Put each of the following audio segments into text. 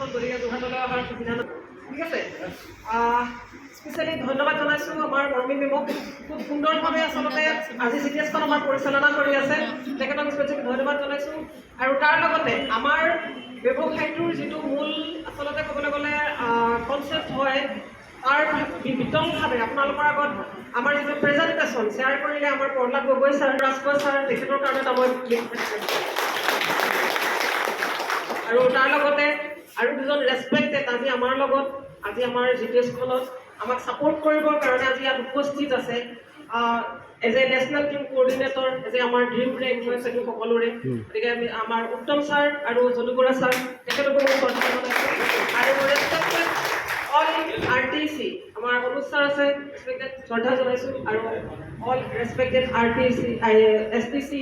এখন গতিকে যোৰহাটলৈ অহাৰ সুবিধা ঠিক আছে স্পেচিয়েলি ধন্যবাদ জনাইছোঁ আমাৰ মৰমী মেমক খুব সুন্দৰভাৱে আচলতে আজি GTSখন আমাৰ পৰিচালনা কৰি আছে তেখেতক স্পেচিয়েলি ধন্যবাদ জনাইছোঁ আৰু তাৰ লগতে আমাৰ ব্যৱসায়টোৰ যিটো মূল আচলতে ক'বলৈ গ'লে কনচেপ্ট হয় তাৰ বিতংভাৱে আপোনালোকৰ আগত আমাৰ যিটো প্ৰেজেণ্টেশ্যন শ্বেয়াৰ কৰিলে আমাৰ প্ৰহ্লাদ গগৈ ছাৰ ৰাজকোঁৱৰ ছাৰ তেখেতৰ কাৰণে এটা মই আৰু তাৰ লগতে আৰু দুজন ৰেছপেক্টেড আজি আমাৰ লগত আজি আমাৰ GTSখনত আমাক ছাপোৰ্ট কৰিবৰ কাৰণে আজি ইয়াত উপস্থিত আছে as a national team coordinator as a আমাৰ ড্ৰিম ব্ৰেইন হয় সেইটো সকলোৰে গতিকে আমি আমাৰ উত্তম ছাৰ আৰু যদু বৰা ছাৰ তেখেতকো মই শ্ৰদ্ধা জনাইছোঁ আৰু ৰেছপেক্টেড অল RTC আমাৰ অনুজ ছাৰ আছে ৰেছপেক্টেড শ্ৰদ্ধা জনাইছোঁ আৰু all respected RTC STC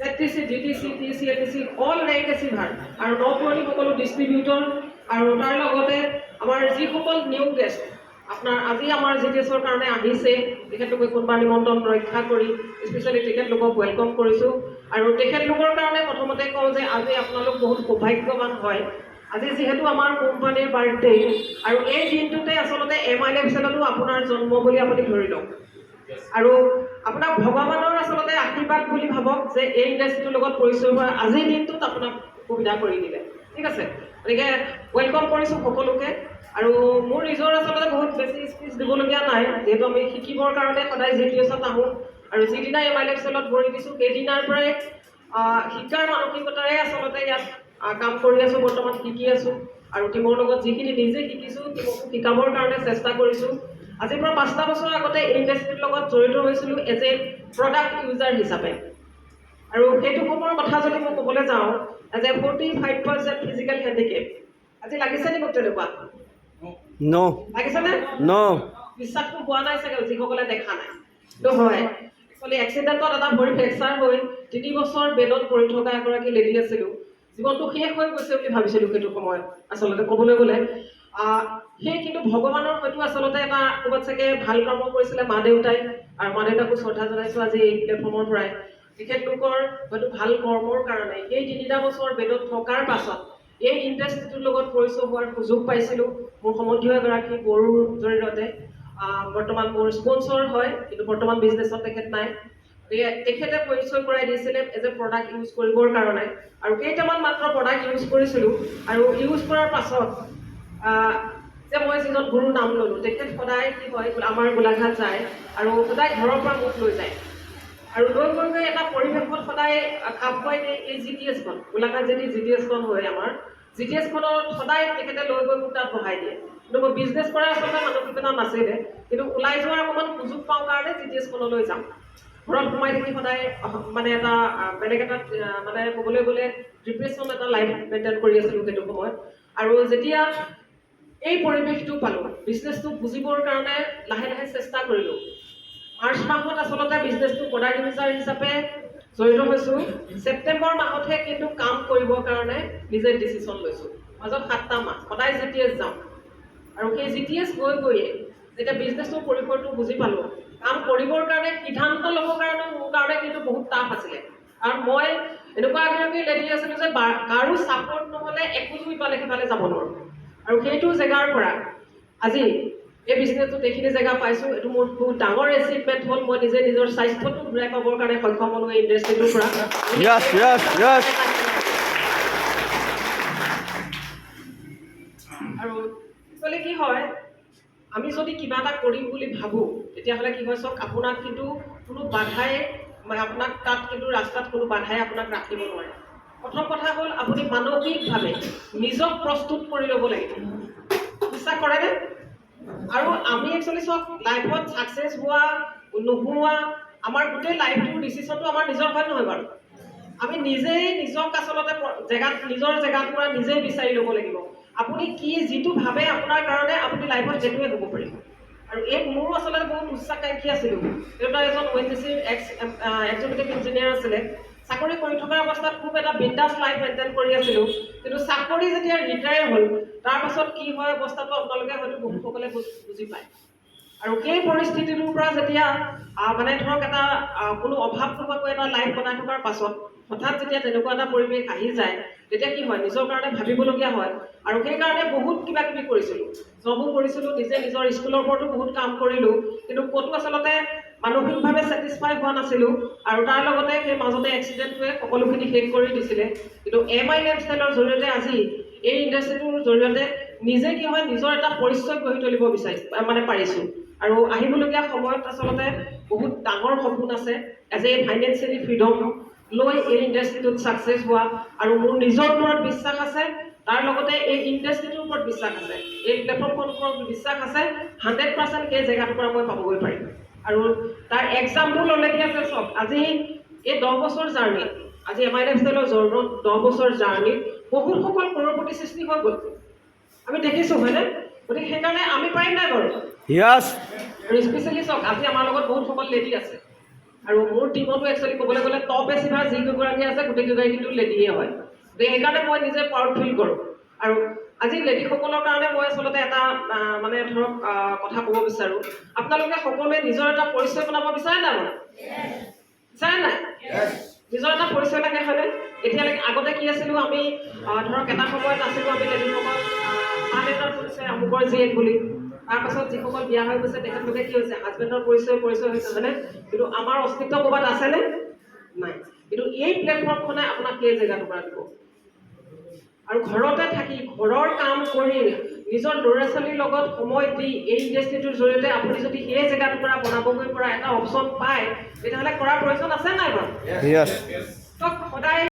ZTC GTC TC LTC all rank achiever আৰু নপুৰণি সকলো ডিষ্ট্ৰিবিউটৰ আৰু তাৰ লগতে আমাৰ যিসকল নিউ গেষ্ট আপোনাৰ আজি আমাৰ GTSৰ কাৰণে আহিছে তেখেতলোকে কোনোবা নিমন্ত্ৰণ ৰক্ষা কৰি স্পেচিয়েলি তেখেতলোকক ৱেলকাম কৰিছোঁ আৰু তেখেতলোকৰ কাৰণে প্ৰথমতে কওঁ যে আজি আপোনালোক বহুত সৌভাগ্যৱান হয় আজি যিহেতু আমাৰ কোম্পানীৰ বাৰ্থডে আৰু এই দিনটোতে আচলতে MILFCLতো আপোনাৰ জন্ম বুলি আপুনি ধৰি লওক আৰু আপোনাক ভগৱানৰ আচলতে আশীৰ্বাদ বুলি ভাবক যে এই ইণ্ডাষ্ট্ৰিটোৰ লগত পৰিচয় হোৱা আজিৰ দিনটোত আপোনাক সুবিধা কৰি দিলে ঠিক আছে গতিকে ৱেলকাম কৰিছোঁ সকলোকে আৰু মোৰ নিজৰ আচলতে বহুত বেছি স্পীচ দিবলগীয়া নাই যিহেতু আমি শিকিবৰ কাৰণে সদায় GTSত আহোঁ আৰু যিদিনা MILFCLত ভৰি দিছোঁ সেইদিনাৰ পৰাই শিকাৰ মানসিকতাৰে আচলতে ইয়াত কাম কৰি আছোঁ বৰ্তমান শিকি আছোঁ আৰু টিমৰ লগত যিখিনি নিজে শিকিছোঁ টিমকো শিকাবৰ কাৰণে চেষ্টা কৰিছোঁ আজিৰ পৰা 5টা বছৰ আগতে ইণ্ডাষ্ট্ৰিৰ লগত জড়িত হৈছিলোঁ এজ এ প্ৰডাক্ট ইউজাৰ হিচাপে আৰু সেইটো সময়ৰ কথা যদি মই ক'বলৈ যাওঁ এজ এ 45% ফিজিকেল হেণ্ডিকেপ আজি লাগিছে নি মোক তেনেকুৱা লাগিছেনে বিশ্বাসটো হোৱা নাই চাগে যিসকলে দেখা নাই তো হয় একচুৱেলি এক্সিডেণ্টত এটা ভৰি ফ্ৰেকচাৰ হৈ 3 বছৰ বেডত পৰি থকা এগৰাকী লেডি আছিলোঁ জীৱনটো শেষ হৈ গৈছে বুলি ভাবিছিলোঁ সেইটো সময়ত আচলতে ক'বলৈ গ'লে সেই কিন্তু ভগৱানৰ হয়তো আচলতে এটা ক'ৰবাত চাগে ভাল কৰ্ম কৰিছিলে মা দেউতাই আৰু মা দেউতাকো শ্ৰদ্ধা জনাইছোঁ আজি এই প্লেটফৰ্মৰ পৰাই তেখেতলোকৰ হয়তো ভাল কৰ্মৰ কাৰণে এই 3টা বছৰ বেডত থকাৰ পাছত এই ইণ্ডাষ্ট্ৰিটোৰ লগত পৰিচয় হোৱাৰ সুযোগ পাইছিলোঁ মোৰ সম্বন্ধীয় এগৰাকী বড়োৰ জৰিয়তে বৰ্তমান মোৰ স্পনচৰ হয় কিন্তু বৰ্তমান বিজনেছত তেখেত নাই তেখেতে পৰিচয় কৰাই দিছিলে এজ এ প্ৰডাক্ট ইউজ কৰিবৰ কাৰণে আৰু কেইটামান মাত্ৰ প্ৰডাক্ট ইউজ কৰিছিলোঁ আৰু ইউজ কৰাৰ পাছত যে মই যিজন গুৰুৰ নাম ল'লোঁ তেখেত সদায় কি হয় আমাৰ গোলাঘাট যায় আৰু সদায় ঘৰৰ পৰা মোক লৈ যায় আৰু লৈ গৈ এটা পৰিৱেশত সদায় খাপ খুৱাই দিয়ে এই GTSখন গোলাঘাট যদি GTSখন হয় আমাৰ GTSখনত সদায় তেখেতে লৈ গৈ মোক তাত বহাই দিয়ে কিন্তু মই বিজনেছ কৰা আচলতে মানসিকতা নাছিলে কিন্তু ওলাই যোৱাৰ অকণমান সুযোগ পাওঁ কাৰণে GTSখনলৈ যাম ঘৰত সোমাই থাকি সদায় মানে এটা বেলেগ এটা মানে ক'বলৈ গ'লে ডিপ্ৰেশ্যন এটা লাইফ মেইনটেইন কৰি আছিলোঁ সেইটো সময়ত আৰু যেতিয়া এই পৰিৱেশটো পালোঁ বিজনেছটো বুজিবৰ কাৰণে লাহে লাহে চেষ্টা কৰিলোঁ মাৰ্চ মাহত আচলতে বিজনেছটো প্ৰডাক্ট ইউজাৰ হিচাপে জড়িত হৈছোঁ ছেপ্টেম্বৰ মাহতহে কিন্তু কাম কৰিবৰ কাৰণে নিজে ডিচিশ্যন লৈছোঁ মাজত 7টা মাহ সদায় GTS যাওঁ আৰু সেই GTS গৈয়ে যেতিয়া বিজনেছটোৰ পৰিসৰটো বুজি পালোঁ কাম কৰিবৰ কাৰণে সিদ্ধান্ত ল'বৰ কাৰণে মোৰ কাৰণে কিন্তু বহুত টাফ আছিলে কাৰণ মই এনেকুৱা এগৰাকী লেডি আছিলোঁ যে কাৰো ছাপৰ্ট নহ'লে একোজো ইফালে সিফালে যাব নোৱাৰোঁ আৰু সেইটো জেগাৰ পৰা আজি এই বিজনেছটোত এইখিনি জেগা পাইছোঁ এইটো মোৰ বহুত ডাঙৰ এচিভমেণ্ট হ'ল মই নিজে নিজৰ স্বাস্থ্যটো ঘূৰাই পাবৰ কাৰণে সক্ষম হ'লোঁ এই ইণ্ডাষ্ট্ৰিটোৰ পৰা আৰু একচুৱেলি কি হয় আমি যদি কিবা এটা কৰিম বুলি ভাবোঁ তেতিয়াহ'লে কি হয় চাওক আপোনাক কিন্তু কোনো বাধাই আপোনাক তাত কিন্তু ৰাস্তাত কোনো বাধাই আপোনাক ৰাখিব নোৱাৰে প্ৰথম কথা হ'ল আপুনি মানসিকভাৱে নিজক প্ৰস্তুত কৰি ল'ব লাগিব বিশ্বাস কৰেনে আৰু আমি একচুৱেলি চাওক লাইফত ছাকচেছ হোৱা নোহোৱা আমাৰ গোটেই লাইফটোৰ ডিচিশ্যনটো আমাৰ নিজৰ হয় নহয় বাৰু আমি নিজেই নিজক আচলতে নিজৰ জেগাত পৰা নিজেই বিচাৰি ল'ব লাগিব আপুনি কি যিটো ভাবে আপোনাৰ কাৰণে আপুনি লাইফত সেইটোৱে হ'ব পাৰিব আৰু এই মোৰো আচলতে বহুত উচ্চাকাংক্ষী আছিলোঁ দেউতা এজন ONGC এক্সিকিউটিভ ইঞ্জিনিয়াৰ আছিলে চাকৰি কৰি থকা অৱস্থাত খুব এটা বিন্দাছ লাইফ মেইনটেইন কৰি আছিলোঁ কিন্তু চাকৰি যেতিয়া ৰিটায়াৰ হ'ল তাৰ পাছত কি হয় অৱস্থাটো আপোনালোকে হয়তো বহুসকলে বুজি পায় আৰু সেই পৰিস্থিতিটোৰ পৰা যেতিয়া মানে ধৰক এটা কোনো অভাৱ নোহোৱাকৈ এটা লাইফ বনাই থকাৰ পাছত হঠাৎ যেতিয়া তেনেকুৱা এটা পৰিৱেশ আহি যায় তেতিয়া কি হয় নিজৰ কাৰণে ভাবিবলগীয়া হয় আৰু সেইকাৰণে বহুত কিবা কিবি কৰিছিলোঁ জবো কৰিছিলোঁ নিজে নিজৰ স্কুলৰ ওপৰতো বহুত কাম কৰিলোঁ কিন্তু ক'তো আচলতে মানসিকভাৱে ছেটিছফাই হোৱা নাছিলোঁ আৰু তাৰ লগতে সেই মাজতে এক্সিডেণ্টটোৱে সকলোখিনি শেষ কৰি দিছিলে কিন্তু MI লাইফষ্টাইলৰ জৰিয়তে আজি এই ইণ্ডাষ্ট্ৰিটোৰ জৰিয়তে নিজে কি হয় নিজৰ এটা পৰিচয় গঢ়ি তুলিব পাৰিছোঁ আৰু আহিবলগীয়া সময়ত আচলতে বহুত ডাঙৰ সপোন আছে এজ এ ফাইনেন্সিয়েলি ফ্ৰীডম লৈ এই ইণ্ডাষ্ট্ৰিটোত ছাকচেছ হোৱা আৰু মোৰ নিজৰ ওপৰত বিশ্বাস আছে তাৰ লগতে এই ইণ্ডাষ্ট্ৰিটোৰ ওপৰত বিশ্বাস আছে এই প্লেটফৰ্মখনৰ ওপৰত বিশ্বাস আছে 100% এই জেগাটোৰ পৰা মই পাবগৈ পাৰিম আৰু তাৰ এক্সাম্পল অলৰেডি আছে চব আজি এই 10 বছৰ জাৰ্ণি আজি MI লাইফষ্টাইলৰ 10 বছৰ জাৰ্ণিত বহুতসকল কৰোড়পতি সৃষ্টি হৈ গ'ল আমি দেখিছোঁ হয়নে গতিকে সেইকাৰণে আমি পাৰিম নাই বাৰু Yes. আৰু স্পেচিয়েলি চাওক আজি আমাৰ লগত বহুতসকল লেডি আছে আৰু মোৰ টিমতো একচুৱেলি ক'বলৈ গ'লে টপ এচিভাৰ যিকেইগৰাকী আছে গোটেইকেইগৰাকী কিন্তু লেডিয়ে হয় সেইকাৰণে মই নিজে প্ৰাউড ফিল কৰোঁ আৰু আজি লেডিসকলৰ কাৰণে মই আচলতে এটা মানে ধৰক কথা ক'ব বিচাৰোঁ আপোনালোকে সকলোৱে নিজৰ এটা পৰিচয় বনাব বিচাৰে নাই বাৰু বিচাৰে নাই নিজৰ এটা পৰিচয় লাগে হয়নে এতিয়ালৈকে আগতে কি আছিলোঁ আমি ধৰক এটা সময়ত আছিলোঁ আমি লেডিসকল মা দেউতাৰ পৰিচয় আমুকৰ জীয়েক বুলি তাৰপাছত যিসকল বিয়া হৈ গৈছে তেখেতলোকে কি হৈছে হাজবেণ্ডৰ পৰিচয় হৈছে হয়নে কিন্তু আমাৰ অস্তিত্ব ক'ৰবাত আছেনে নাই কিন্তু এই প্লেটফৰ্মখনে আপোনাক সেই জেগাটোৰ পৰা দিব আৰু ঘৰতে থাকি ঘৰৰ কাম কৰি নিজৰ ল'ৰা ছোৱালীৰ লগত সময় দি এই ইণ্ডাষ্ট্ৰিটোৰ জৰিয়তে আপুনি যদি সেই জেগাটোৰ পৰা বনাবগৈ পৰা এটা অপশ্যন পায় তেতিয়াহ'লে কৰাৰ প্ৰয়োজন আছে নাই বাৰু Yes. সদায়